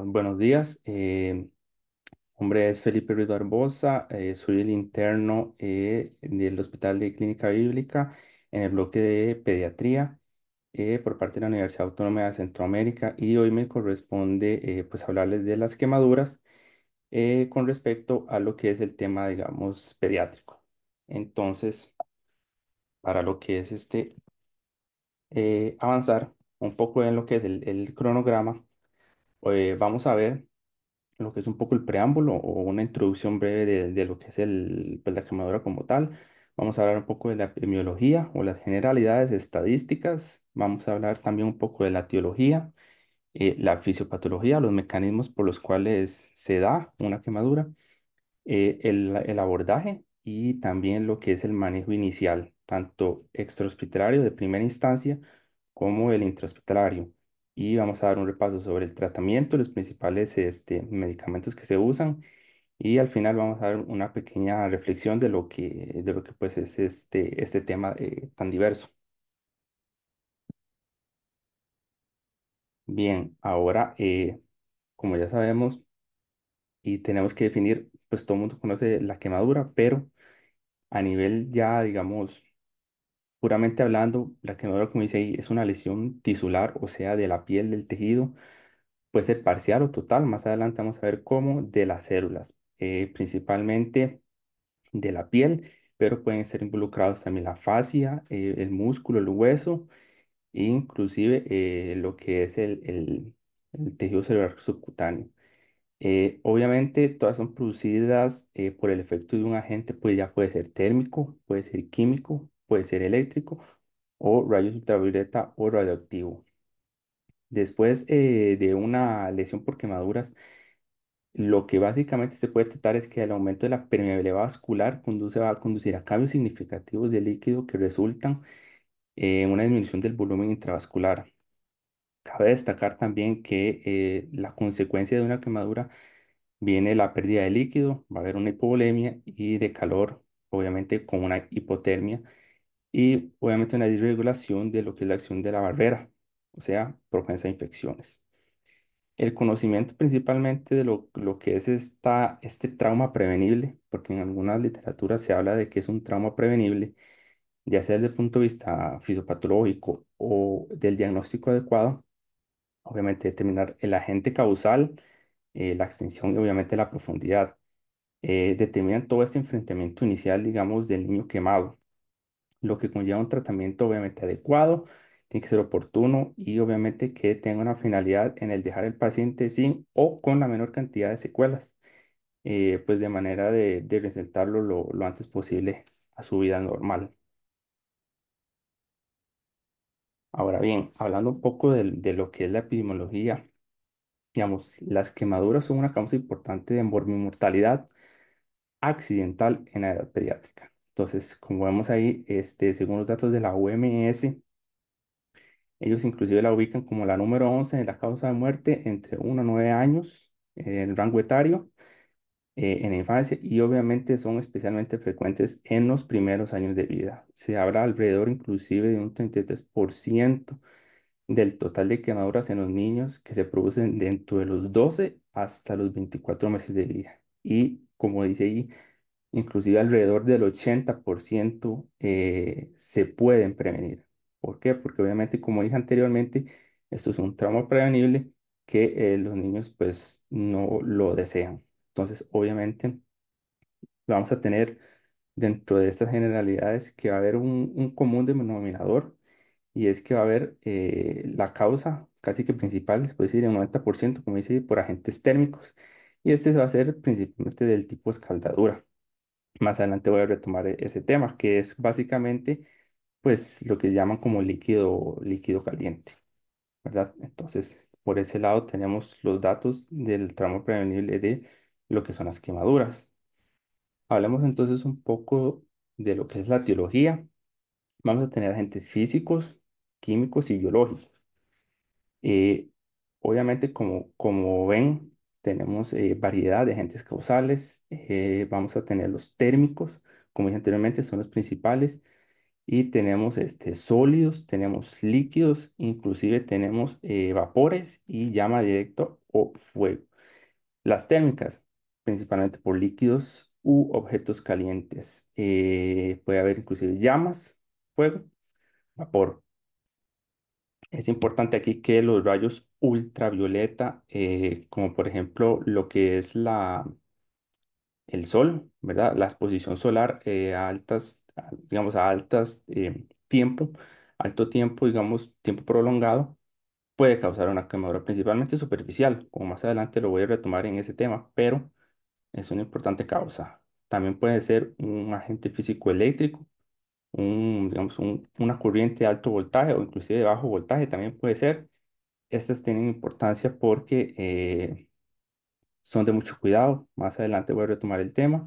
Buenos días. Hombre, es Felipe Ruiz Barbosa. Soy el interno del Hospital de Clínica Bíblica en el bloque de pediatría por parte de la Universidad Autónoma de Centroamérica y hoy me corresponde pues hablarles de las quemaduras con respecto a lo que es el tema, digamos, pediátrico. Entonces, para lo que es avanzar un poco en lo que es el cronograma, vamos a ver lo que es un poco el preámbulo o una introducción breve de lo que es pues, la quemadura como tal. Vamos a hablar un poco de la epidemiología o las generalidades estadísticas. Vamos a hablar también un poco de la etiología, la fisiopatología, los mecanismos por los cuales se da una quemadura, el abordaje y también lo que es el manejo inicial, tanto extrahospitalario de primera instancia como el intrahospitalario. Y vamos a dar un repaso sobre el tratamiento, los principales medicamentos que se usan y al final vamos a dar una pequeña reflexión de lo que pues es este tema tan diverso. Bien, ahora, como ya sabemos y tenemos que definir, pues todo el mundo conoce la quemadura, pero a nivel ya, digamos, puramente hablando, la quemadura, como dice ahí, es una lesión tisular, o sea, de la piel del tejido. Puede ser parcial o total. Más adelante vamos a ver cómo de las células, principalmente de la piel, pero pueden ser involucrados también la fascia, el músculo, el hueso, e inclusive lo que es el tejido celular subcutáneo. Obviamente, todas son producidas por el efecto de un agente, pues ya puede ser térmico, puede ser químico, puede ser eléctrico o rayos ultravioleta o radioactivo. Después de una lesión por quemaduras, lo que básicamente se puede tratar es que el aumento de la permeabilidad vascular va a conducir a cambios significativos de líquido que resultan en una disminución del volumen intravascular. Cabe destacar también que la consecuencia de una quemadura viene la pérdida de líquido, va a haber una hipovolemia y de calor, obviamente con una hipotermia y obviamente una disregulación de lo que es la acción de la barrera, o sea, propensa a infecciones. El conocimiento principalmente de lo que es este trauma prevenible, porque en algunas literaturas se habla de que es un trauma prevenible, ya sea desde el punto de vista fisiopatológico o del diagnóstico adecuado, obviamente determinar el agente causal, la extensión y obviamente la profundidad. Determinan todo este enfrentamiento inicial, digamos, del niño quemado, lo que conlleva un tratamiento obviamente adecuado, tiene que ser oportuno y obviamente que tenga una finalidad en el dejar el paciente sin o con la menor cantidad de secuelas, pues de manera de reinsertarlo lo antes posible a su vida normal. Ahora bien, hablando un poco de lo que es la epidemiología, digamos, las quemaduras son una causa importante de mortalidad accidental en la edad pediátrica. Entonces, como vemos ahí, según los datos de la OMS, ellos inclusive la ubican como la número 11 de la causa de muerte entre 1 a 9 años, el rango etario en la infancia y obviamente son especialmente frecuentes en los primeros años de vida. Se habla alrededor inclusive de un 33% del total de quemaduras en los niños que se producen dentro de los 12 hasta los 24 meses de vida. Y como dice ahí, inclusive alrededor del 80% se pueden prevenir. ¿Por qué? Porque obviamente, como dije anteriormente, esto es un trauma prevenible que los niños pues no lo desean. Entonces, obviamente, vamos a tener dentro de estas generalidades que va a haber un común denominador y es que va a haber la causa casi que principal, se puede decir el 90%, como dice, por agentes térmicos. Y este va a ser principalmente del tipo escaldadura. Más adelante voy a retomar ese tema, que es básicamente, pues, lo que llaman como líquido caliente, ¿verdad? Entonces, por ese lado tenemos los datos del tramo prevenible de lo que son las quemaduras. Hablemos entonces un poco de lo que es la etiología. Vamos a tener agentes físicos, químicos y biológicos. Eh, Obviamente, como ven, tenemos variedad de agentes causales. Vamos a tener los térmicos, como dije anteriormente, son los principales. y tenemos sólidos, tenemos líquidos, inclusive tenemos vapores y llama directo o fuego. Las térmicas, principalmente por líquidos u objetos calientes. Puede haber inclusive llamas, fuego, vapor. Es importante aquí que los rayos ultravioleta, como por ejemplo lo que es el sol, ¿verdad? La exposición solar a altas, digamos, a altas alto tiempo, digamos, tiempo prolongado, puede causar una quemadura principalmente superficial, como más adelante lo voy a retomar en ese tema, pero es una importante causa. También puede ser un agente físico eléctrico, digamos, una corriente de alto voltaje o inclusive de bajo voltaje también puede ser. Estas tienen importancia porque son de mucho cuidado. Más adelante voy a retomar el tema,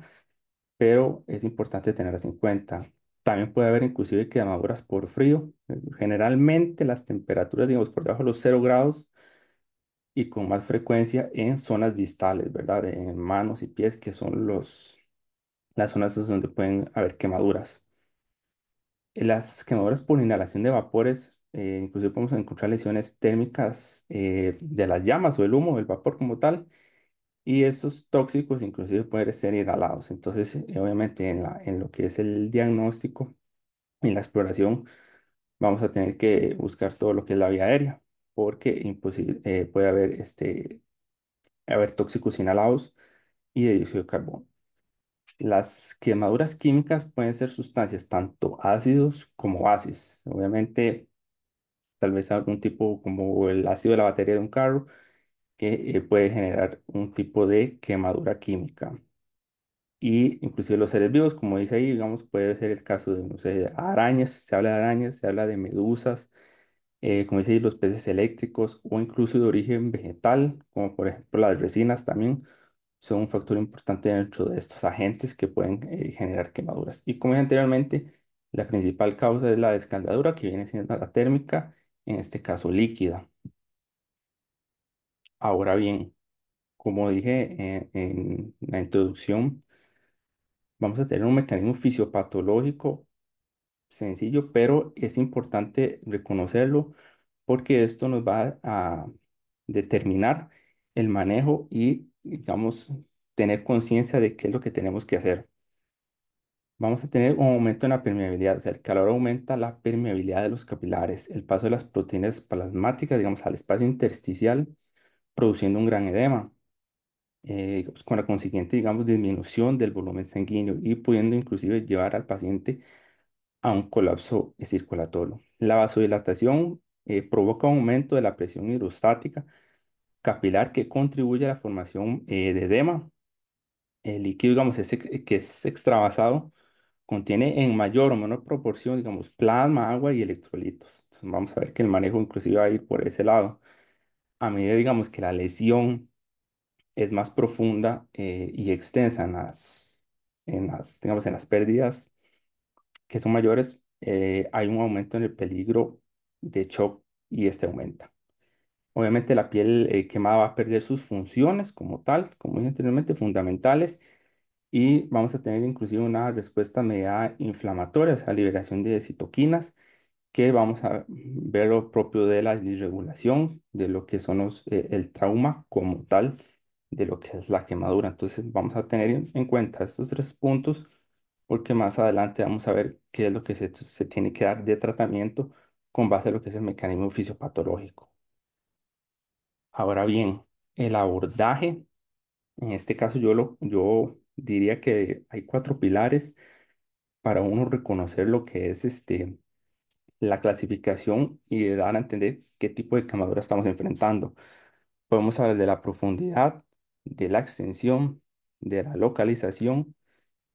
pero es importante tenerlas en cuenta. También puede haber inclusive quemaduras por frío. Generalmente las temperaturas, digamos, por debajo de los 0 grados y con más frecuencia en zonas distales, ¿verdad? En manos y pies, que son las zonas donde pueden haber quemaduras. Las quemaduras por inhalación de vapores, inclusive podemos encontrar lesiones térmicas de las llamas o el humo, el vapor como tal, y esos tóxicos inclusive pueden ser inhalados. Entonces, obviamente en lo que es el diagnóstico y la exploración, vamos a tener que buscar todo lo que es la vía aérea, porque puede haber, haber tóxicos inhalados y de dióxido de carbono. Las quemaduras químicas pueden ser sustancias tanto ácidos como bases. Obviamente, tal vez algún tipo como el ácido de la batería de un carro que puede generar un tipo de quemadura química. Y inclusive los seres vivos, como dice ahí, digamos, puede ser el caso de, no sé, arañas, se habla de arañas, se habla de medusas, como dice ahí, los peces eléctricos o incluso de origen vegetal, como por ejemplo las resinas también son un factor importante dentro de estos agentes que pueden generar quemaduras. Y como dije anteriormente, la principal causa es la descaldadura, que viene siendo la térmica, en este caso líquida. Ahora bien, como dije en la introducción, vamos a tener un mecanismo fisiopatológico sencillo, pero es importante reconocerlo porque esto nos va a determinar el manejo y, digamos, tener conciencia de qué es lo que tenemos que hacer. Vamos a tener un aumento en la permeabilidad, o sea, el calor aumenta la permeabilidad de los capilares, el paso de las proteínas plasmáticas, digamos, al espacio intersticial, produciendo un gran edema, pues, con la consiguiente, digamos, disminución del volumen sanguíneo y pudiendo inclusive llevar al paciente a un colapso circulatorio. La vasodilatación provoca un aumento de la presión hidrostática capilar que contribuye a la formación de edema. El líquido, digamos, que es extravasado contiene en mayor o menor proporción, digamos, plasma, agua y electrolitos. Entonces, vamos a ver que el manejo inclusive va a ir por ese lado. A medida, digamos, que la lesión es más profunda y extensa digamos, en las pérdidas que son mayores, hay un aumento en el peligro de shock y este aumenta. Obviamente la piel quemada va a perder sus funciones como tal, como dije anteriormente, fundamentales, y vamos a tener inclusive una respuesta mediada inflamatoria, o sea, liberación de citoquinas, que vamos a ver lo propio de la disregulación, de lo que son el trauma como tal, de lo que es la quemadura. Entonces vamos a tener en cuenta estos 3 puntos porque más adelante vamos a ver qué es lo que se tiene que dar de tratamiento con base a lo que es el mecanismo fisiopatológico. Ahora bien, el abordaje, en este caso yo diría que hay 4 pilares para uno reconocer lo que es la clasificación y de dar a entender qué tipo de quemadura estamos enfrentando. Podemos hablar de la profundidad, de la extensión, de la localización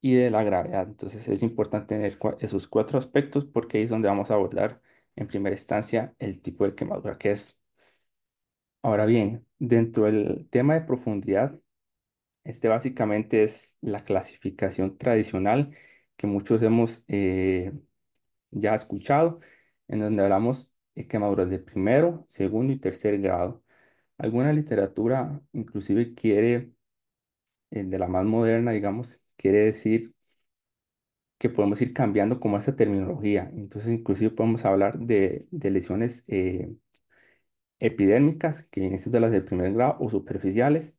y de la gravedad. Entonces es importante tener esos 4 aspectos porque ahí es donde vamos a abordar en primera instancia el tipo de quemadura que es. Ahora bien, dentro del tema de profundidad, este básicamente es la clasificación tradicional que muchos hemos ya escuchado, en donde hablamos de quemaduras de primero, segundo y tercer grado. Alguna literatura inclusive quiere, de la más moderna, digamos, quiere decir que podemos ir cambiando como esta terminología. Entonces, inclusive podemos hablar de lesiones epidérmicas, que vienen siendo las de primer grado o superficiales.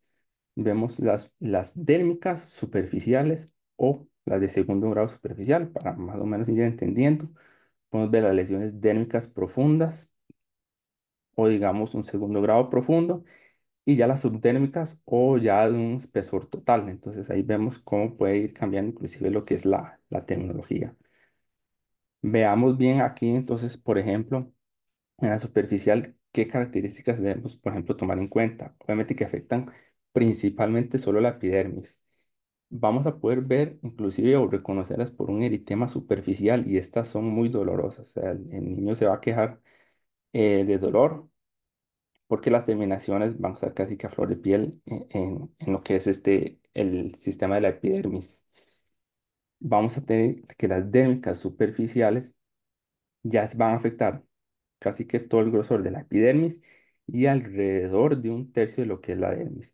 Vemos las dérmicas superficiales o las de segundo grado superficial, para más o menos ir entendiendo. Podemos ver las lesiones dérmicas profundas o digamos un segundo grado profundo y ya las subdérmicas o ya de un espesor total. Entonces ahí vemos cómo puede ir cambiando inclusive lo que es la terminología. Veamos bien aquí entonces, por ejemplo, en la superficial, qué características debemos, por ejemplo, tomar en cuenta. Obviamente que afectan principalmente solo la epidermis. Vamos a poder ver inclusive o reconocerlas por un eritema superficial y estas son muy dolorosas. O sea, el niño se va a quejar de dolor porque las terminaciones van a estar casi que a flor de piel en lo que es el sistema de la epidermis. Vamos a tener que las dérmicas superficiales ya van a afectar casi que todo el grosor de la epidermis y alrededor de un tercio de lo que es la dermis.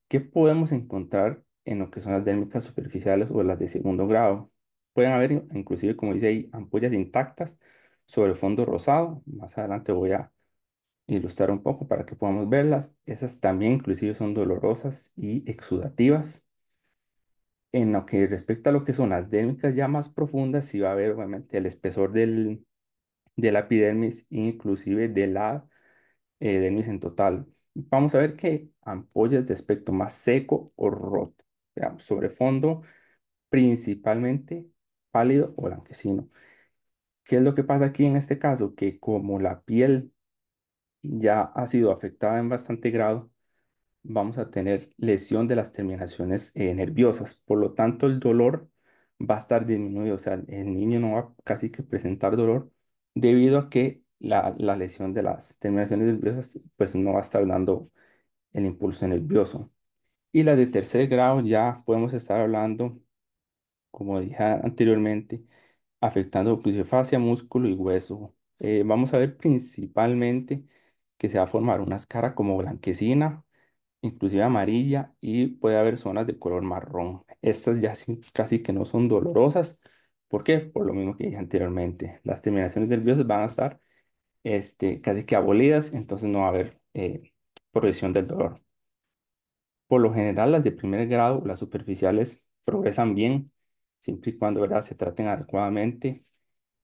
¿Qué podemos encontrar en lo que son las dérmicas superficiales o las de segundo grado? Pueden haber inclusive, como dice ahí, ampollas intactas sobre fondo rosado. Más adelante voy a ilustrar un poco para que podamos verlas. Esas también inclusive son dolorosas y exudativas. En lo que respecta a lo que son las dérmicas ya más profundas, sí va a haber obviamente el espesor de la epidermis, inclusive de la dermis en total. Vamos a ver que ampollas de aspecto más seco o roto, veamos, sobre fondo principalmente pálido o blanquecino. ¿Qué es lo que pasa aquí en este caso? Que como la piel ya ha sido afectada en bastante grado, vamos a tener lesión de las terminaciones nerviosas. Por lo tanto, el dolor va a estar disminuido. O sea, el niño no va casi que presentar dolor debido a que la lesión de las terminaciones nerviosas pues no va a estar dando el impulso nervioso. Y las de tercer grado ya podemos estar hablando, como dije anteriormente, afectando inclusive fascia, músculo y hueso. Vamos a ver principalmente que se va a formar una escara como blanquecina, inclusive amarilla, y puede haber zonas de color marrón. Estas ya sí, casi que no son dolorosas. ¿Por qué? Por lo mismo que dije anteriormente. Las terminaciones nerviosas van a estar casi que abolidas, entonces no va a haber progresión del dolor. Por lo general, las de primer grado, las superficiales, progresan bien, siempre y cuando, ¿verdad?, se traten adecuadamente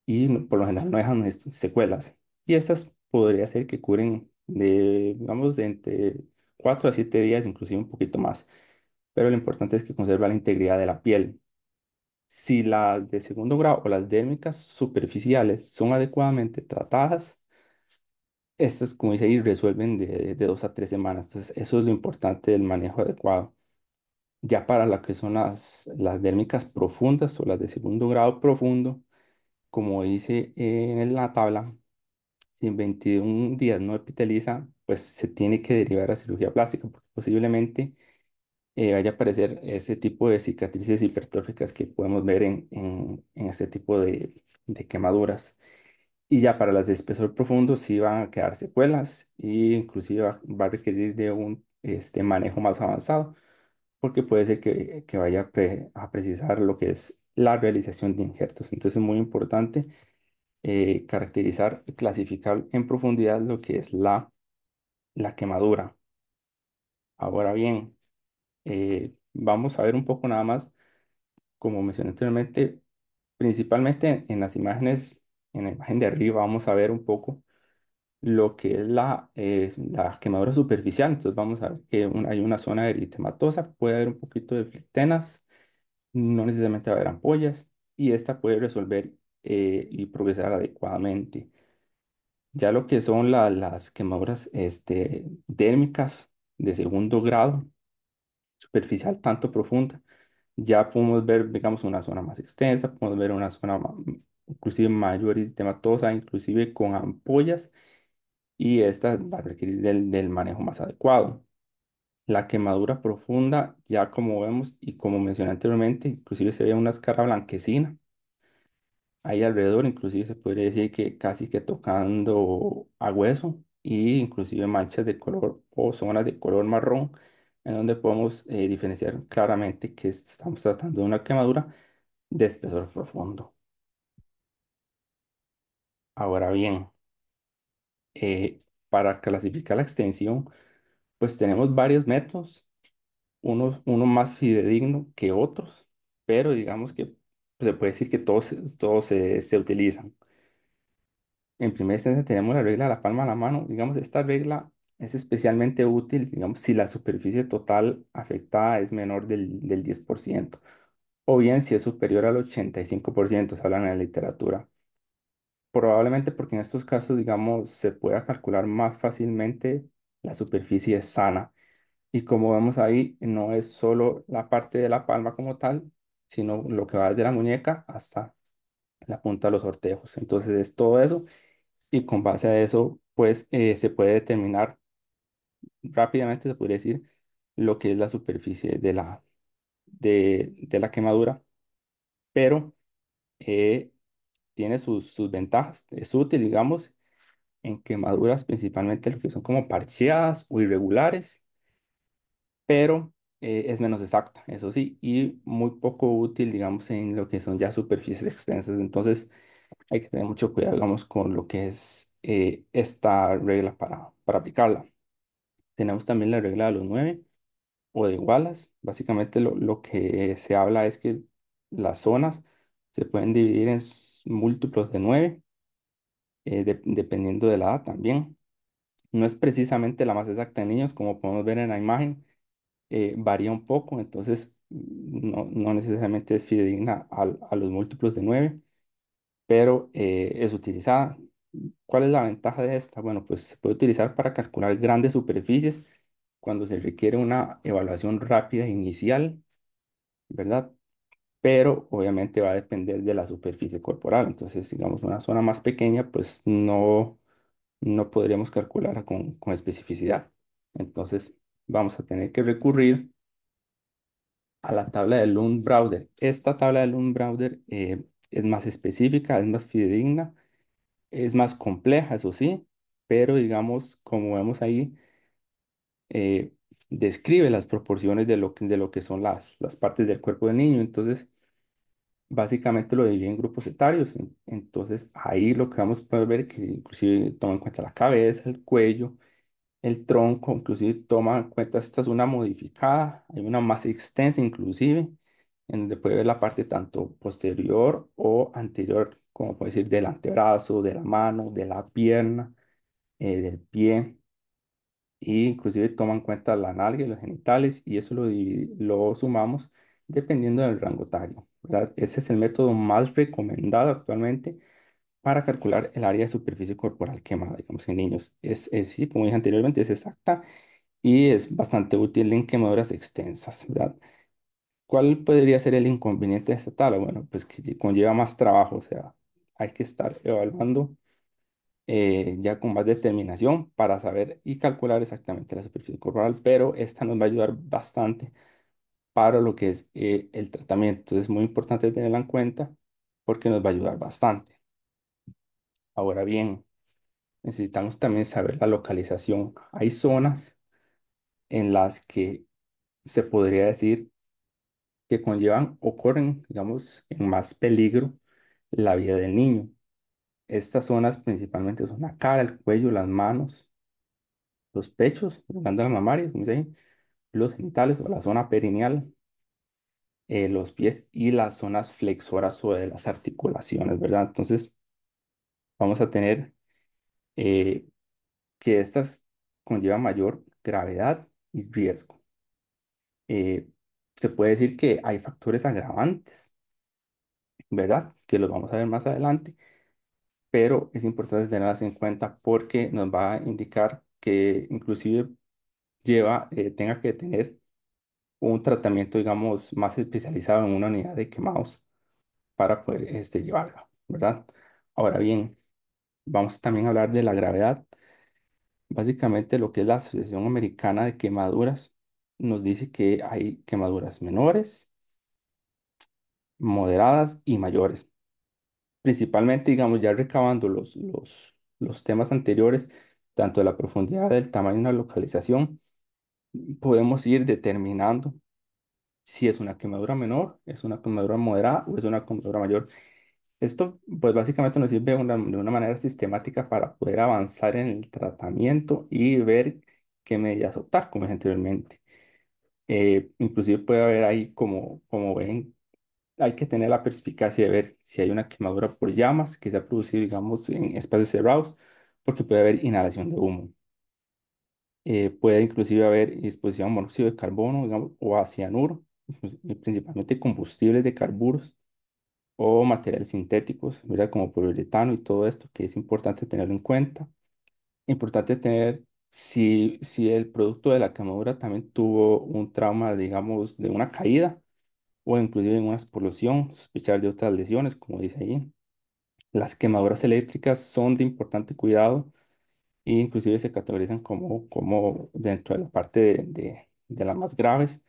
y por lo general no dejan secuelas. Y estas podría ser que curen digamos, de entre 4 a 7 días, inclusive un poquito más. Pero lo importante es que conserva la integridad de la piel. Si las de segundo grado o las dérmicas superficiales son adecuadamente tratadas, estas, como dice ahí, resuelven de 2 a 3 semanas. Entonces, eso es lo importante del manejo adecuado. Ya para lo que son las dérmicas profundas o las de segundo grado profundo, como dice en la tabla, si en 21 días no epiteliza, pues se tiene que derivar a cirugía plástica, porque posiblemente vaya a aparecer ese tipo de cicatrices hipertróficas que podemos ver en este tipo de quemaduras. Y ya para las de espesor profundo sí van a quedar secuelas e inclusive va a requerir de un manejo más avanzado porque puede ser que vaya a precisar lo que es la realización de injertos. Entonces es muy importante caracterizar y clasificar en profundidad lo que es la quemadura. Ahora bien, vamos a ver un poco nada más, como mencioné anteriormente, principalmente en las imágenes, en la imagen de arriba vamos a ver un poco lo que es la quemadura superficial. Entonces vamos a ver que hay una zona eritematosa, puede haber un poquito de flictenas, no necesariamente va a haber ampollas y esta puede resolver y progresar adecuadamente. Ya lo que son las quemaduras dérmicas de segundo grado, superficial, tanto profunda, ya podemos ver, digamos, una zona más extensa, podemos ver una zona inclusive mayor y tematosa, inclusive con ampollas, y esta va a requerir del manejo más adecuado. La quemadura profunda, ya como vemos y como mencioné anteriormente, inclusive se ve una escara blanquecina ahí alrededor, inclusive se podría decir que casi que tocando a hueso, y inclusive manchas de color o zonas de color marrón, en donde podemos diferenciar claramente que estamos tratando de una quemadura de espesor profundo. Ahora bien, eh, para clasificar la extensión, pues tenemos varios métodos, uno más fidedigno que otros, pero digamos que se puede decir que todos se utilizan. En primera instancia tenemos la regla de la palma de la mano. Digamos, esta regla es especialmente útil, digamos, si la superficie total afectada es menor del 10%, o bien si es superior al 85%, se habla en la literatura. Probablemente porque en estos casos, digamos, se pueda calcular más fácilmente la superficie sana. Y como vemos ahí, no es solo la parte de la palma como tal, sino lo que va desde la muñeca hasta la punta de los ortejos. Entonces es todo eso y con base a eso, pues se puede determinar rápidamente, se podría decir, lo que es la superficie de la quemadura, pero eh, tiene sus ventajas. Es útil, digamos, en quemaduras principalmente lo que son como parcheadas o irregulares, pero es menos exacta, eso sí, y muy poco útil, digamos, en lo que son ya superficies extensas. Entonces, hay que tener mucho cuidado, digamos, con lo que es esta regla para aplicarla. Tenemos también la regla de los 9 o de Wallace. Básicamente lo que se habla es que las zonas se pueden dividir en múltiplos de 9, dependiendo de la edad también. No es precisamente la más exacta en niños, como podemos ver en la imagen, varía un poco, entonces no necesariamente es fidedigna a los múltiplos de 9, pero es utilizada. ¿Cuál es la ventaja de esta? Bueno, pues se puede utilizar para calcular grandes superficies cuando se requiere una evaluación rápida inicial, ¿verdad? Pero obviamente va a depender de la superficie corporal. Entonces, digamos, una zona más pequeña, pues no podríamos calcularla con especificidad. Entonces, vamos a tener que recurrir a la tabla de Lund-Browder. Esta tabla de Lund-Browder es más específica, es más fidedigna, es más compleja, eso sí, pero digamos, como vemos ahí, eh, describe las proporciones de lo que son las partes del cuerpo del niño. Entonces, básicamente lo divide en grupos etarios. Entonces, ahí lo que vamos a poder ver es que inclusive toma en cuenta la cabeza, el cuello, el tronco, inclusive toma en cuenta, esta es una modificada, hay una más extensa inclusive, en donde puede ver la parte tanto posterior o anterior, como puede decir, del antebrazo, de la mano, de la pierna, del pie, e inclusive toma en cuenta la nalga y los genitales, y eso lo sumamos dependiendo del rango etario, ¿verdad? Ese es el método más recomendado actualmente para calcular el área de superficie corporal quemada, digamos, en niños. Sí, como dije anteriormente, es exacta y es bastante útil en quemaduras extensas, ¿verdad? ¿Cuál podría ser el inconveniente de esta tabla? Bueno, pues que conlleva más trabajo, o sea, hay que estar evaluando ya con más determinación para saber y calcular exactamente la superficie corporal, pero esta nos va a ayudar bastante para lo que es el tratamiento. Entonces es muy importante tenerla en cuenta porque nos va a ayudar bastante. Ahora bien, necesitamos también saber la localización. Hay zonas en las que se podría decir que conllevan o corren, digamos, en más peligro la vida del niño. Estas zonas principalmente son la cara, el cuello, las manos, los pechos, las glándulas mamarias, como dice ahí, los genitales o la zona perineal, los pies y las zonas flexoras o de las articulaciones, ¿verdad? Entonces, vamos a tener eh, que estas conllevan mayor gravedad y riesgo. Eh, Se puede decir que hay factores agravantes, ¿verdad? Que los vamos a ver más adelante, pero es importante tenerlas en cuenta porque nos va a indicar que inclusive tenga que tener un tratamiento, digamos, más especializado en una unidad de quemados para poder llevarla, ¿verdad? Ahora bien, vamos también a hablar de la gravedad. Básicamente lo que es la Asociación Americana de Quemaduras nos dice que hay quemaduras menores, moderadas y mayores. Principalmente, digamos, ya recabando los temas anteriores, tanto de la profundidad, del tamaño y la localización, podemos ir determinando si es una quemadura menor, es una quemadura moderada o es una quemadura mayor. Esto, pues básicamente nos sirve de una manera sistemática para poder avanzar en el tratamiento y ver qué medidas optar, como dije anteriormente. Inclusive puede haber ahí, como ven, hay que tener la perspicacia de ver si hay una quemadura por llamas que se ha producido, digamos, en espacios cerrados, porque puede haber inhalación de humo. Puede inclusive haber exposición a monóxido de carbono, digamos, o a cianuro, y principalmente combustibles de carburos o materiales sintéticos, ¿verdad? Como poliuretano y todo esto, que es importante tenerlo en cuenta. Importante tener si el producto de la quemadura también tuvo un trauma, digamos, de una caída o inclusive en una explosión, sospechar de otras lesiones, como dice ahí. Las quemaduras eléctricas son de importante cuidado e inclusive se categorizan como dentro de la parte de las más graves.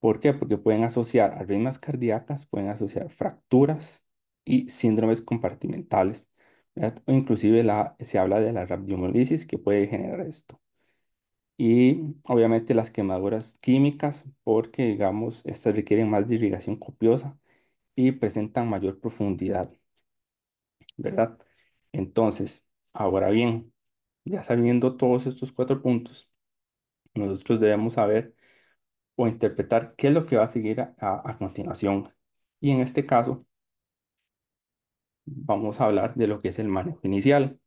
¿Por qué? Porque pueden asociar arritmias cardíacas, pueden asociar fracturas y síndromes compartimentales, ¿verdad? O inclusive se habla de la rhabdomiolisis que puede generar esto. Y obviamente las quemaduras químicas, porque digamos, estas requieren más de irrigación copiosa y presentan mayor profundidad, ¿verdad? Entonces, ahora bien, ya sabiendo todos estos cuatro puntos, nosotros debemos saber o interpretar qué es lo que va a seguir a continuación. Y en este caso, vamos a hablar de lo que es el manejo inicial.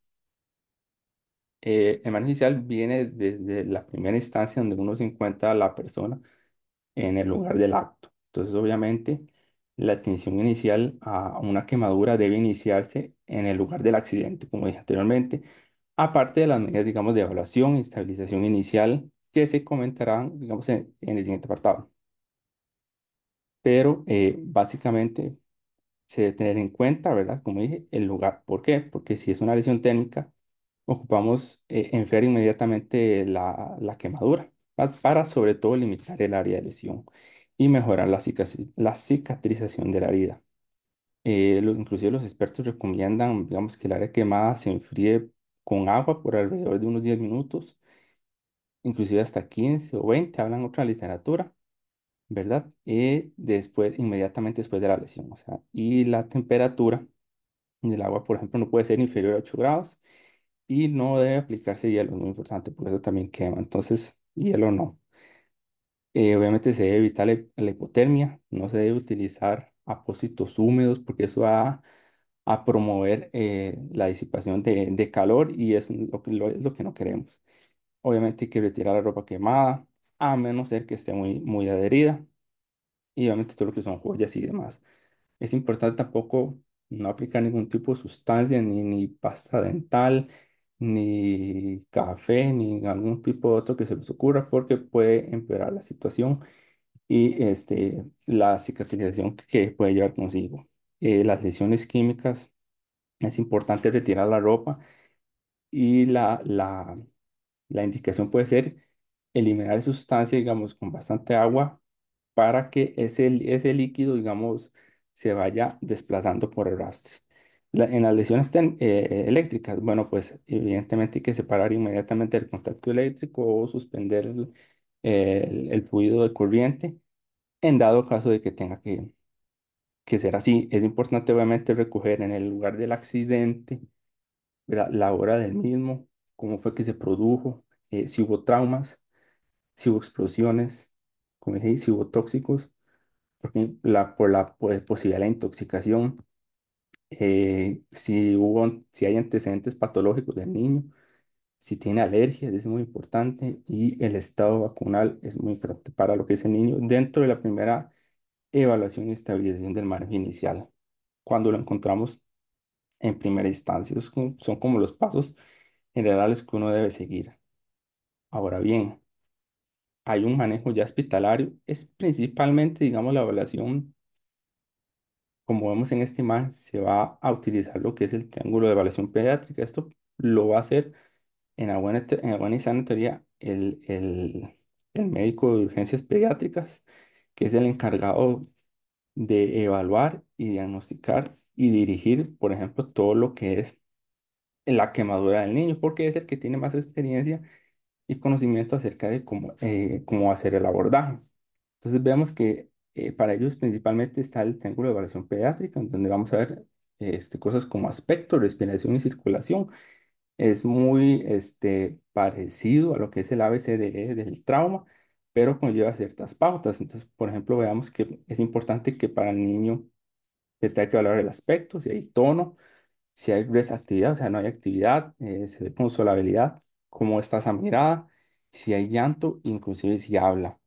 El manejo inicial viene desde la primera instancia donde uno se encuentra a la persona en el lugar del acto. Entonces, obviamente, la atención inicial a una quemadura debe iniciarse en el lugar del accidente, como dije anteriormente, aparte de las medidas, digamos, de evaluación y estabilización inicial que se comentarán, digamos, en el siguiente apartado. Pero básicamente se debe tener en cuenta, ¿verdad? Como dije, el lugar. ¿Por qué? Porque si es una lesión térmica, ocupamos enfriar inmediatamente la quemadura para sobre todo limitar el área de lesión y mejorar la cicatrización de la herida. Inclusive los expertos recomiendan, digamos, que el área quemada se enfríe con agua por alrededor de unos 10 minutos, inclusive hasta 15 o 20, hablan otra literatura, ¿verdad? Y después, inmediatamente después de la lesión, o sea, y la temperatura del agua, por ejemplo, no puede ser inferior a 8 grados y no debe aplicarse hielo, es muy importante, porque eso también quema. Entonces, hielo no. Obviamente se debe evitar la hipotermia, no se debe utilizar apósitos húmedos porque eso va a promover la disipación de calor y es es lo que no queremos. Obviamente hay que retirar la ropa quemada, a menos ser que esté muy adherida y obviamente todo lo que son joyas y demás. Es importante tampoco no aplicar ningún tipo de sustancia, ni pasta dental, ni café, ni algún tipo de otro que se les ocurra, porque puede empeorar la situación y la cicatrización que puede llevar consigo. Las lesiones químicas, es importante retirar la ropa y la indicación puede ser eliminar sustancia, digamos, con bastante agua para que ese líquido, digamos, se vaya desplazando por el rastre. En las lesiones eléctricas, bueno, pues evidentemente hay que separar inmediatamente el contacto eléctrico o suspender el fluido de corriente en dado caso de que tenga que ser así. Es importante obviamente recoger en el lugar del accidente, ¿verdad? La hora del mismo, cómo fue que se produjo, si hubo traumas, si hubo explosiones, como dije, si hubo tóxicos porque por la posibilidad de la intoxicación, si hay antecedentes patológicos del niño, si tiene alergias, es muy importante, y el estado vacunal es muy importante para lo que es el niño dentro de la primera evaluación y estabilización del margen inicial, cuando lo encontramos en primera instancia. Son como los pasos generales que uno debe seguir. Ahora bien, hay un manejo ya hospitalario, es principalmente, digamos, la evaluación. Como vemos en esta imagen, se va a utilizar lo que es el triángulo de evaluación pediátrica. Esto lo va a hacer en la buena y sana teoría el médico de urgencias pediátricas, que es el encargado de evaluar y diagnosticar y dirigir, por ejemplo, todo lo que es la quemadura del niño, porque es el que tiene más experiencia y conocimiento acerca de cómo hacer el abordaje. Entonces vemos que Para ellos principalmente está el triángulo de evaluación pediátrica, en donde vamos a ver cosas como aspecto, respiración y circulación. Es muy parecido a lo que es el ABCDE del trauma, pero conlleva ciertas pautas. Entonces, por ejemplo, veamos que es importante que para el niño se tenga que valorar el aspecto, si hay tono, si hay resactividad, o sea, no hay actividad, se ve con solabilidad, cómo está esa mirada, si hay llanto, inclusive si habla.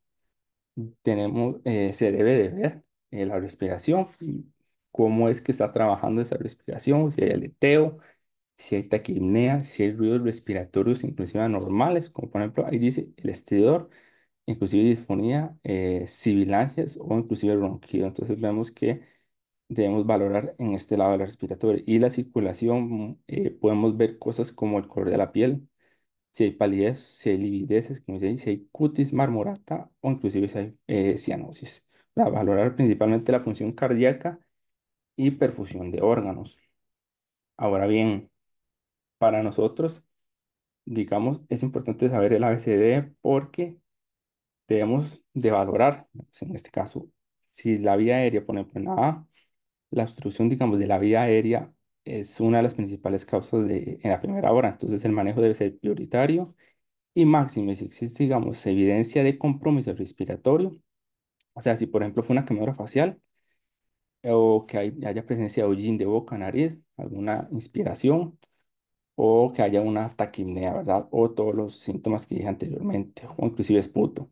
Se debe de ver la respiración, y cómo es que está trabajando esa respiración, si hay aleteo, si hay taquipnea, si hay ruidos respiratorios inclusive anormales, como por ejemplo ahí dice el estridor, inclusive disfonía, sibilancias o inclusive ronquido. Entonces vemos que debemos valorar en este lado de la respiratoria y la circulación. Podemos ver cosas como el color de la piel, si hay palidez, si hay livideces, como se dice, si hay cutis marmorata o inclusive si hay cianosis. Para valorar principalmente la función cardíaca y perfusión de órganos. Ahora bien, para nosotros, digamos, es importante saber el ABCD porque debemos de valorar, pues, en este caso, si la vía aérea, por ejemplo, en la A, la obstrucción, digamos, de la vía aérea es una de las principales causas en la primera hora, entonces el manejo debe ser prioritario y máximo. Si existe, digamos, evidencia de compromiso respiratorio, o sea, si por ejemplo fue una quemadura facial o que haya presencia de hollín de boca, nariz, alguna inspiración o que haya una taquipnea, ¿verdad? O todos los síntomas que dije anteriormente, o inclusive esputo.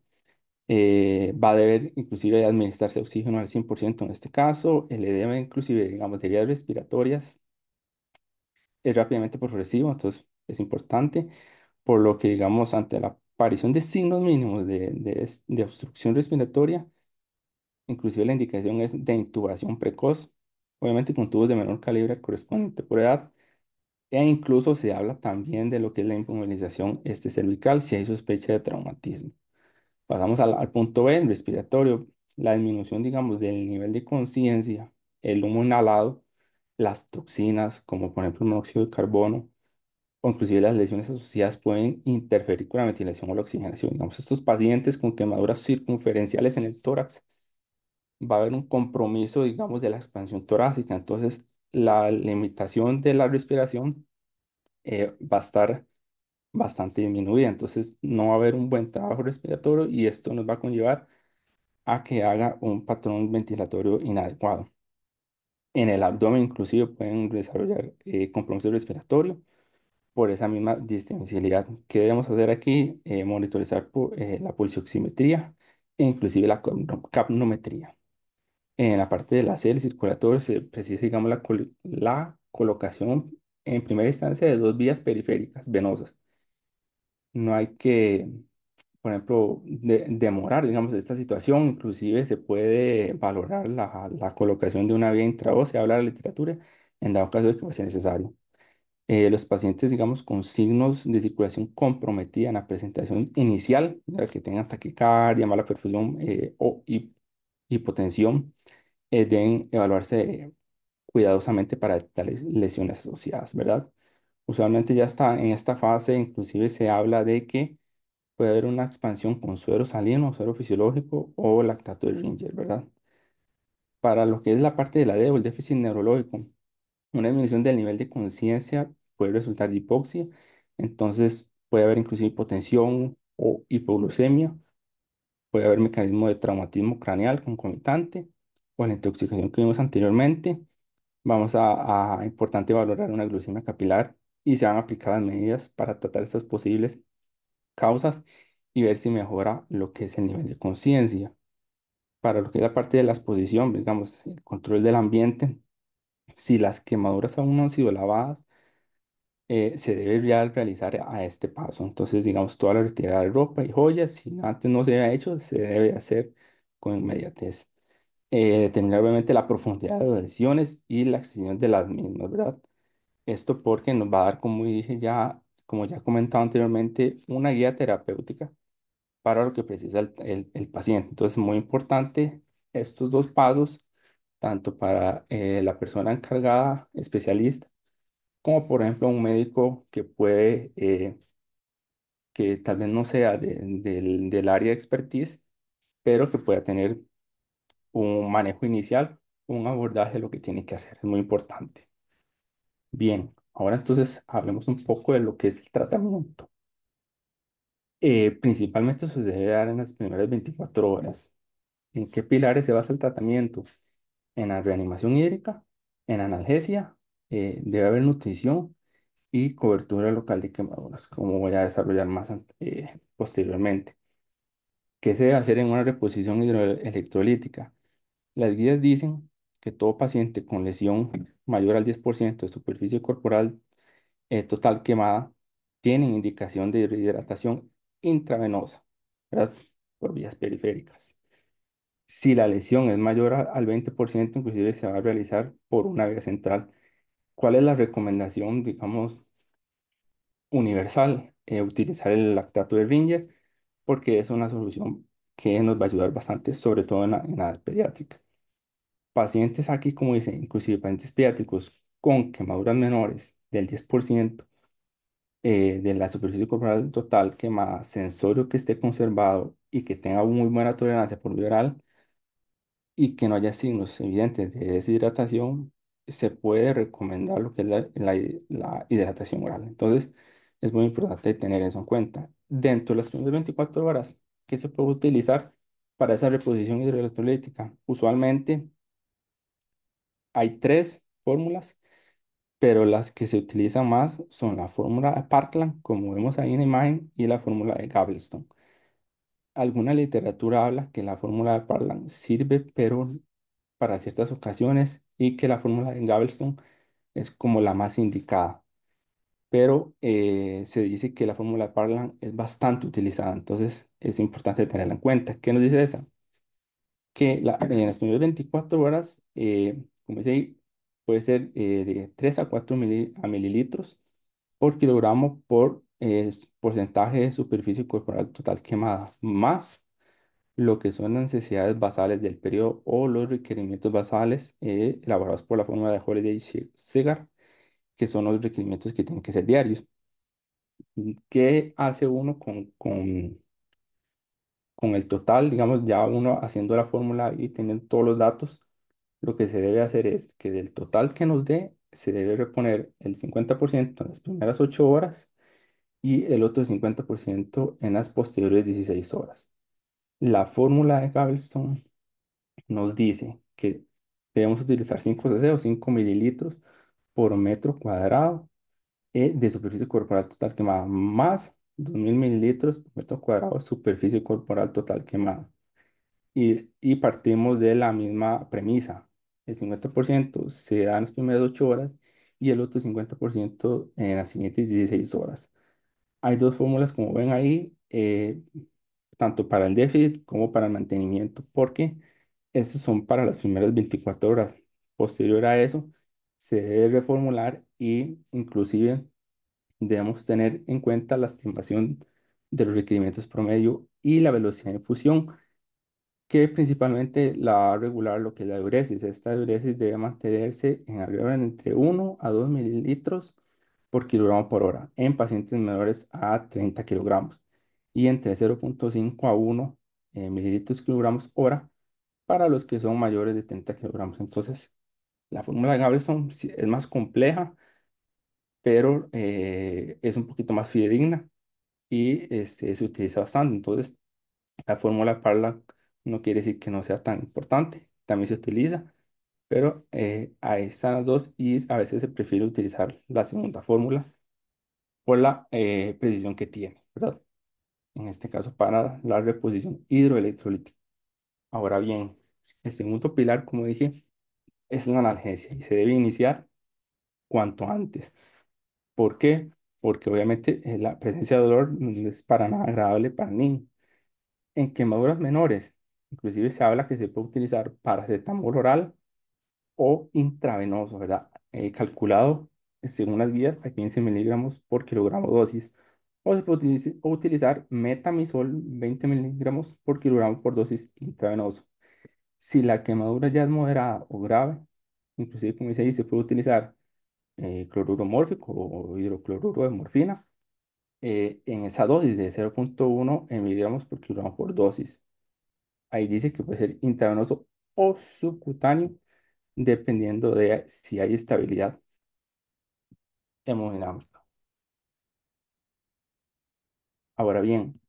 Va a deber inclusive administrarse oxígeno al 100% en este caso. El edema inclusive, digamos, de vías respiratorias es rápidamente progresivo, entonces es importante, por lo que, digamos, ante la aparición de signos mínimos de obstrucción respiratoria, inclusive la indicación es de intubación precoz, obviamente con tubos de menor calibre correspondiente por edad, e incluso se habla también de lo que es la inmovilización cervical si hay sospecha de traumatismo. Pasamos al punto B, el respiratorio, la disminución, digamos, del nivel de conciencia, el humo inhalado, las toxinas, como por ejemplo el monóxido de carbono, o inclusive las lesiones asociadas pueden interferir con la ventilación o la oxigenación. Digamos, estos pacientes con quemaduras circunferenciales en el tórax, va a haber un compromiso, digamos, de la expansión torácica. Entonces, la limitación de la respiración va a estar bastante disminuida. Entonces, no va a haber un buen trabajo respiratorio y esto nos va a conllevar a que haga un patrón ventilatorio inadecuado. En el abdomen, inclusive, pueden desarrollar compromiso respiratorio por esa misma distensibilidad. ¿Qué debemos hacer aquí? Monitorizar la pulsioximetría e inclusive la capnometría. En la parte de la el circulatorio se precisa, digamos, la colocación en primera instancia de dos vías periféricas venosas. No hay que, por ejemplo, demorar, digamos, esta situación. Inclusive se puede valorar la colocación de una vía intraósea, habla la literatura, en dado caso de que sea necesario. Los pacientes, digamos, con signos de circulación comprometida en la presentación inicial, ya que tengan taquicardia, mala perfusión o hipotensión, deben evaluarse cuidadosamente para tales lesiones asociadas, ¿verdad? Usualmente ya está en esta fase, inclusive se habla de que puede haber una expansión con suero salino, suero fisiológico o lactato de Ringer, ¿verdad? Para lo que es la parte de la D o el déficit neurológico, una disminución del nivel de conciencia puede resultar de hipoxia, entonces puede haber inclusive hipotensión o hipoglucemia, puede haber mecanismo de traumatismo craneal concomitante o la intoxicación que vimos anteriormente. Vamos importante valorar una glucemia capilar y se van a aplicar las medidas para tratar estas posibles causas y ver si mejora lo que es el nivel de conciencia. Para lo que es la parte de la exposición, digamos, el control del ambiente, si las quemaduras aún no han sido lavadas, se debe ya realizar a este paso. Entonces, digamos, toda la retirada de ropa y joyas, si antes no se había hecho, se debe hacer con inmediatez. Determinar obviamente la profundidad de las lesiones y la extensión de las mismas, ¿verdad? Esto porque nos va a dar, como dije ya, como ya he comentado anteriormente, una guía terapéutica para lo que precisa el paciente. Entonces, muy importante estos dos pasos, tanto para la persona encargada, especialista, como por ejemplo un médico que puede, que tal vez no sea del área de expertise, pero que pueda tener manejo inicial, un abordaje de lo que tiene que hacer. Es muy importante. Bien, ahora entonces hablemos un poco de lo que es el tratamiento. Principalmente eso se debe dar en las primeras 24 horas. ¿En qué pilares se basa el tratamiento? En la reanimación hídrica, en analgesia, debe haber nutrición y cobertura local de quemaduras, como voy a desarrollar más posteriormente. ¿Qué se debe hacer en una reposición hidroelectrolítica? Las guías dicen que todo paciente con lesión mayor al 10% de superficie corporal total quemada tienen indicación de hidratación intravenosa, ¿verdad? Por vías periféricas. Si la lesión es mayor al 20%, inclusive se va a realizar por una vía central. ¿Cuál es la recomendación, digamos, universal? Utilizar el lactato de Ringer porque es una solución que nos va a ayudar bastante, sobre todo en la edad pediátrica. Pacientes aquí, como dicen, inclusive pacientes pediátricos con quemaduras menores del 10% de la superficie corporal total quemada, sensorio que esté conservado y que tenga muy buena tolerancia por vía oral, y que no haya signos evidentes de deshidratación, se puede recomendar lo que es la hidratación oral. Entonces, es muy importante tener eso en cuenta. Dentro de las primeras 24 horas, ¿qué se puede utilizar para esa reposición hidroelectrolítica? Usualmente hay tres fórmulas, pero las que se utilizan más son la fórmula de Parkland, como vemos ahí en la imagen, y la fórmula de Gabelstone. Alguna literatura habla que la fórmula de Parkland sirve, pero para ciertas ocasiones y que la fórmula de Gabelstone es como la más indicada. Pero se dice que la fórmula de Parlan es bastante utilizada, entonces es importante tenerla en cuenta. ¿Qué nos dice esa? Que en las primeras 24 horas, como dice ahí, puede ser de 3 a 4 mililitros por kilogramo por porcentaje de superficie corporal total quemada, más lo que son las necesidades basales del periodo o los requerimientos basales elaborados por la fórmula de Holiday-Segar, que son los requerimientos que tienen que ser diarios. ¿Qué hace uno con el total? Digamos, ya uno haciendo la fórmula y teniendo todos los datos, lo que se debe hacer es que del total que nos dé, se debe reponer el 50% en las primeras 8 horas y el otro 50% en las posteriores 16 horas. La fórmula de Gabelstone nos dice que debemos utilizar 5 cc o 5 mililitros por metro cuadrado de superficie corporal total quemada, más 2000 mililitros por metro cuadrado de superficie corporal total quemada. Y partimos de la misma premisa. El 50% se da en las primeras 8 horas y el otro 50% en las siguientes 16 horas. Hay dos fórmulas, como ven ahí, tanto para el déficit como para el mantenimiento, porque estas son para las primeras 24 horas. Posterior a eso, se debe reformular y inclusive debemos tener en cuenta la estimación de los requerimientos promedio y la velocidad de infusión, que principalmente la va a regular lo que es la diuresis. Esta diuresis debe mantenerse en alrededor de entre 1 a 2 mililitros por kilogramo por hora en pacientes menores a 30 kilogramos y entre 0,5 a 1 mililitros kilogramos hora para los que son mayores de 30 kilogramos. Entonces, la fórmula de Gabelson sí es más compleja, pero es un poquito más fidedigna y se utiliza bastante. Entonces, la fórmula Parla no quiere decir que no sea tan importante, también se utiliza, pero ahí están las dos y a veces se prefiere utilizar la segunda fórmula por la precisión que tiene, ¿verdad? En este caso para la reposición hidroelectrolítica. Ahora bien, el segundo pilar, como dije, es la analgesia y se debe iniciar cuanto antes. ¿Por qué? Porque obviamente la presencia de dolor no es para nada agradable para el niño. En quemaduras menores, inclusive se habla que se puede utilizar paracetamol oral o intravenoso, ¿verdad? Calculado según las guías a 15 miligramos por kilogramo dosis. O se puede utilizar metamizol 20 miligramos por kilogramo por dosis intravenoso. Si la quemadura ya es moderada o grave, inclusive como dice ahí, se puede utilizar cloruro mórfico o hidrocloruro de morfina en esa dosis de 0,1 miligramos por kilogramo por dosis. Ahí dice que puede ser intravenoso o subcutáneo, dependiendo de si hay estabilidad hemodinámica. Ahora bien,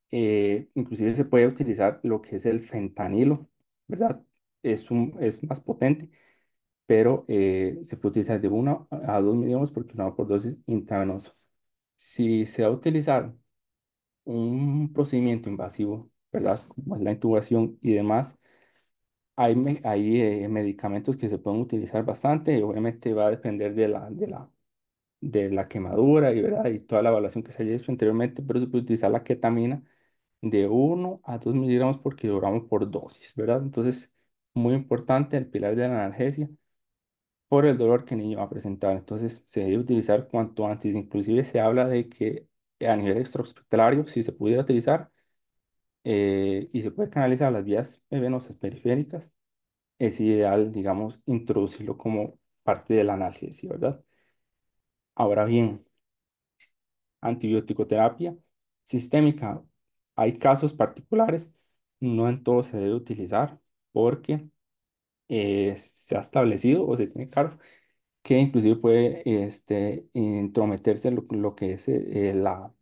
inclusive se puede utilizar lo que es el fentanilo, ¿verdad? Es más potente, pero se puede utilizar de 1 a 2 miligramos por kilogramo por dosis intravenoso. Si se va a utilizar un procedimiento invasivo, ¿verdad? Como es la intubación y demás, hay medicamentos que se pueden utilizar bastante. Obviamente va a depender de la quemadura y, ¿verdad? Y toda la evaluación que se haya hecho anteriormente, pero se puede utilizar la ketamina de 1 a 2 miligramos por kilogramo por dosis, ¿verdad? Entonces, muy importante el pilar de la analgesia por el dolor que el niño va a presentar. Entonces, se debe utilizar cuanto antes. Inclusive se habla de que a nivel extrahospitalario, si se pudiera utilizar y se puede canalizar las vías venosas periféricas, es ideal, digamos, introducirlo como parte de la analgesia, ¿verdad? Ahora bien, antibiótico-terapia sistémica. Hay casos particulares, no en todo se debe utilizar porque se ha establecido o se tiene claro que inclusive puede intrometerse lo que es la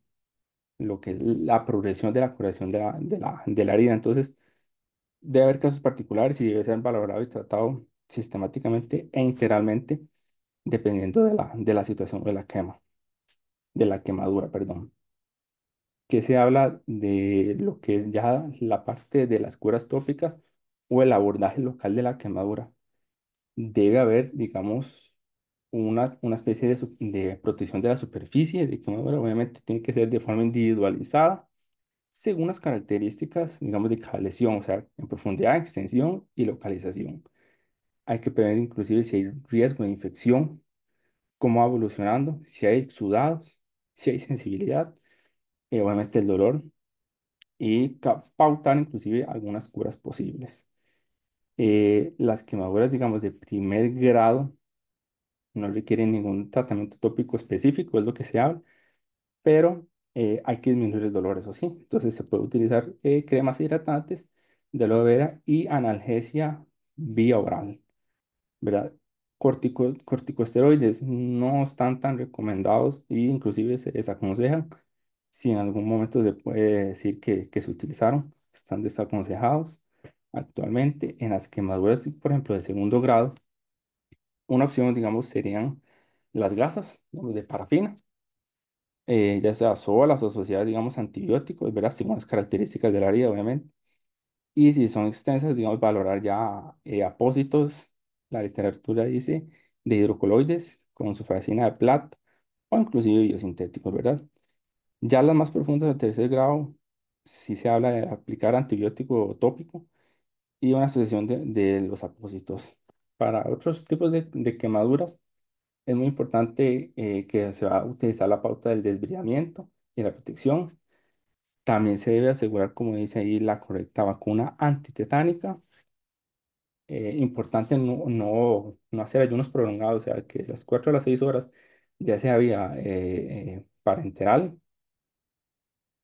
progresión de la curación de la herida. Entonces, debe haber casos particulares y debe ser valorado y tratado sistemáticamente e integralmente dependiendo de la situación de la quemadura, perdón. Que se habla de lo que es ya la parte de las curas tópicas o el abordaje local de la quemadura. Debe haber, digamos, una especie de protección de la superficie de quemadura. Obviamente tiene que ser de forma individualizada según las características, digamos, de cada lesión, o sea, en profundidad, extensión y localización. Hay que prever inclusive si hay riesgo de infección, cómo va evolucionando, si hay exudados, si hay sensibilidad, obviamente el dolor y pautar inclusive algunas curas posibles. Las quemaduras, digamos, de primer grado no requieren ningún tratamiento tópico específico, es lo que se habla, pero hay que disminuir el dolor, eso sí. Entonces se puede utilizar cremas hidratantes de aloe vera y analgesia vía oral, ¿verdad? Corticosteroides no están tan recomendados e inclusive se desaconsejan. Si en algún momento se puede decir que se utilizaron, están desaconsejados. Actualmente en las quemaduras, por ejemplo, de segundo grado, una opción, digamos, serían las gasas, digamos, de parafina, ya sea solas o asociadas, digamos, a antibióticos, ¿verdad? Según las características del área, obviamente. Y si son extensas, digamos, valorar ya apósitos, la literatura dice, de hidrocoloides con sulfacina de plata o inclusive biosintéticos, ¿verdad? Ya las más profundas del tercer grado, sí se habla de aplicar antibiótico tópico y una asociación de los apósitos. Para otros tipos de quemaduras, es muy importante que se va a utilizar la pauta del desbridamiento y la protección. También se debe asegurar, como dice ahí, la correcta vacuna antitetánica. Importante no hacer ayunos prolongados, o sea, que las 4 a las 6 horas ya sea vía parenteral.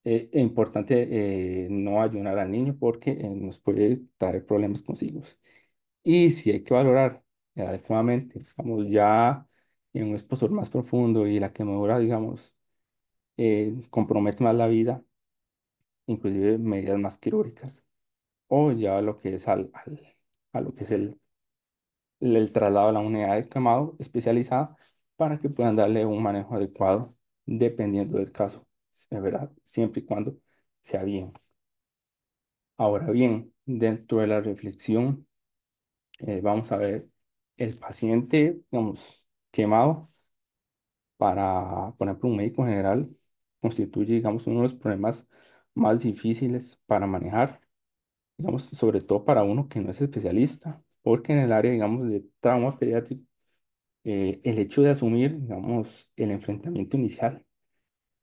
Es importante no ayunar al niño porque nos puede traer problemas consigo. Y si hay que valorar adecuadamente, digamos, ya en un exposor más profundo y la quemadura, digamos, compromete más la vida, inclusive medidas más quirúrgicas, o ya lo que es a lo que es el traslado a la unidad de quemado especializada para que puedan darle un manejo adecuado dependiendo del caso, es verdad, siempre y cuando sea bien. Ahora bien, dentro de la reflexión, vamos a ver el paciente, digamos, quemado para, por ejemplo, un médico general constituye, digamos, uno de los problemas más difíciles para manejar, digamos, sobre todo para uno que no es especialista, porque en el área, digamos, de trauma pediátrico, el hecho de asumir, digamos, el enfrentamiento inicial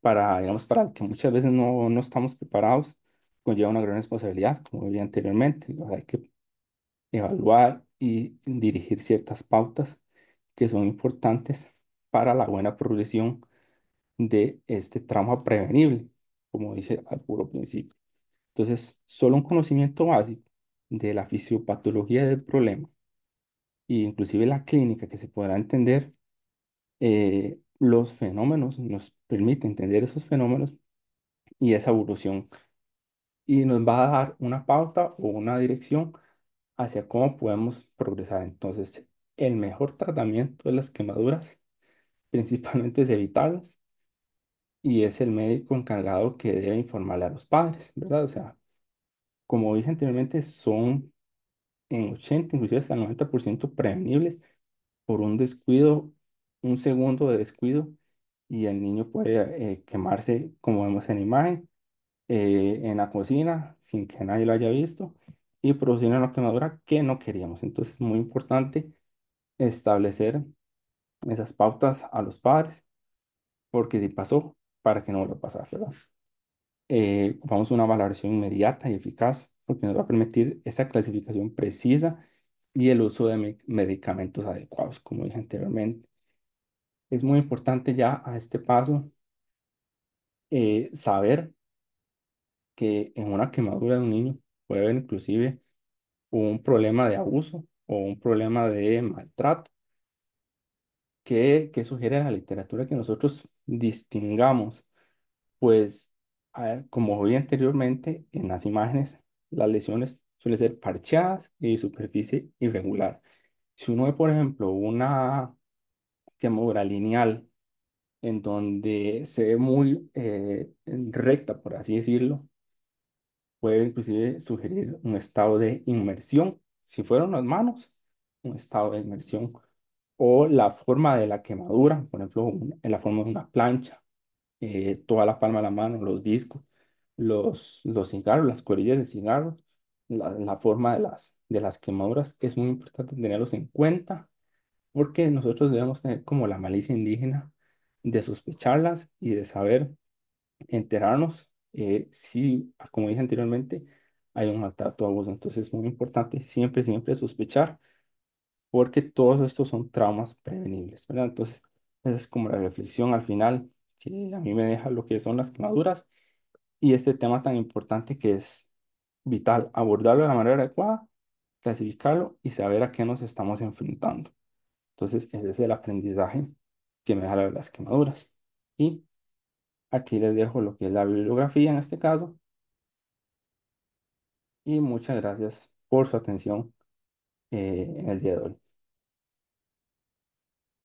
digamos, para el que muchas veces no estamos preparados, conlleva una gran responsabilidad, como vi anteriormente. O sea, hay que evaluar y dirigir ciertas pautas que son importantes para la buena progresión de este trauma prevenible, como dije al puro principio. Entonces, solo un conocimiento básico de la fisiopatología del problema e inclusive la clínica que se podrá entender, los fenómenos, nos permite entender esos fenómenos y esa evolución y nos va a dar una pauta o una dirección hacia cómo podemos progresar. Entonces, el mejor tratamiento de las quemaduras principalmente es evitarlas y es el médico encargado que debe informarle a los padres, ¿verdad? O sea, como dije anteriormente, son en 80, inclusive hasta el 90% prevenibles por un descuido, un segundo de descuido y el niño puede quemarse, como vemos en la imagen, en la cocina sin que nadie lo haya visto y producir una quemadura que no queríamos. Entonces, es muy importante establecer esas pautas a los padres, porque si pasó, para que no vuelva a pasar, ¿verdad? Ocupamos una valoración inmediata y eficaz, porque nos va a permitir esa clasificación precisa y el uso de medicamentos adecuados, como dije anteriormente. Es muy importante ya a este paso saber que en una quemadura de un niño puede haber inclusive un problema de abuso o un problema de maltrato que sugiere la literatura que nosotros distingamos. Pues, como vi anteriormente en las imágenes, las lesiones suelen ser parcheadas y de superficie irregular. Si uno ve, por ejemplo, una quemadura lineal en donde se ve muy recta, por así decirlo, puede inclusive sugerir un estado de inmersión. Si fueron las manos, un estado de inmersión. O la forma de la quemadura, por ejemplo, en la forma de una plancha, toda la palma de la mano, los discos, los cigarros, las colillas de cigarros, la forma de las quemaduras, es muy importante tenerlos en cuenta porque nosotros debemos tener como la malicia indígena de sospecharlas y de saber enterarnos si, como dije anteriormente, hay un maltrato o abuso. Entonces es muy importante siempre, siempre sospechar porque todos estos son traumas prevenibles, ¿verdad? Entonces, esa es como la reflexión al final que a mí me deja lo que son las quemaduras y este tema tan importante que es vital, abordarlo de la manera adecuada, clasificarlo y saber a qué nos estamos enfrentando. Entonces, ese es el aprendizaje que me deja las quemaduras. Y aquí les dejo lo que es la bibliografía en este caso y muchas gracias por su atención en el día de hoy.